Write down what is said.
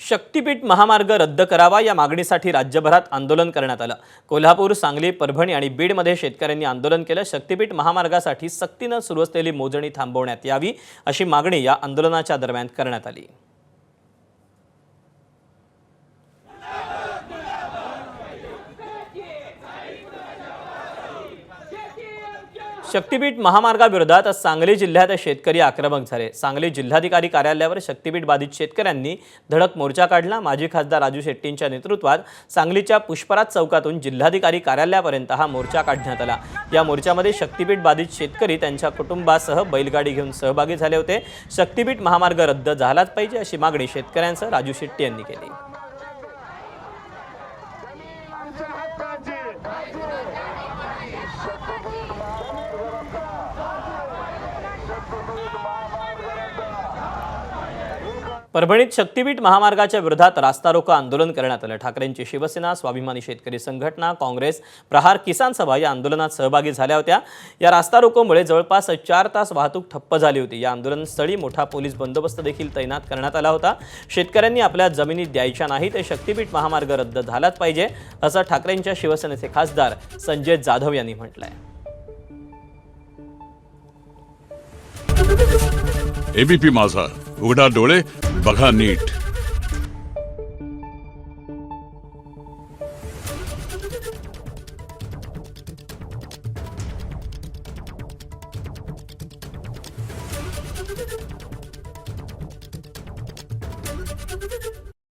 शक्तीपीठ महामार्ग रद्द करावा या मागणीसाठी राज्यभरात आंदोलन करण्यात आलं। कोल्हापूर, सांगली, परभणी आणि बीडमध्ये शेतकऱ्यांनी आंदोलन केलं। शक्तीपीठ महामार्गासाठी सक्तीने सुरू असलेली मोजणी थांबवण्यात यावी अशी मागणी या आंदोलनाच्या दरम्यान करण्यात आली। शक्तीपीठ महामार्गाविरोधात सांगली जिल्ह्यात शेतकरी आक्रमक झाले। सांगली जिल्हाधिकारी कार्यालयावर शक्तीपीठ बाधित शेतकऱ्यांनी धडक मोर्चा काढला। माजी खासदार राजू शेट्टींच्या नेतृत्वात सांगलीच्या पुष्पराज चौकातून जिल्हाधिकारी कार्यालयापर्यंत हा मोर्चा काढण्यात आला। या मोर्चामध्ये शक्तीपीठ बाधित शेतकरी त्यांच्या कुटुंबासह बैलगाडी घेऊन सहभागी झाले होते। शक्तीपीठ महामार्ग रद्द झालाच पाहिजे अशी मागणी शेतकऱ्यांसह राजू शेट्टी यांनी केली। परभणीत शक्तीपीठ महामार्गाच्या विरोधात रास्ता रोको आंदोलन करण्यात आलं। ठाकरेंची शिवसेना, स्वाभिमानी शेतकरी संघटना, काँग्रेस, प्रहार किसान सभा या आंदोलनात सहभागी झाल्या होत्या। या रास्ता रोकोमुळे जवळपास 4 तास वाहतूक ठप्प झाली होती। या आंदोलनस्थळी मोठा पोलीस बंदोबस्त देखील तैनात करण्यात आला होता। शेतकऱ्यांनी आपल्या जमिनी द्यायच्या नाहीत, शक्तीपीठ महामार्ग रद्द झालाच पाहिजे असं ठाकरेंच्या शिवसेनेचे खासदार संजय जाधव यांनी म्हटलंय। एबीपी माझा, उघडा डोळे बघा नीट।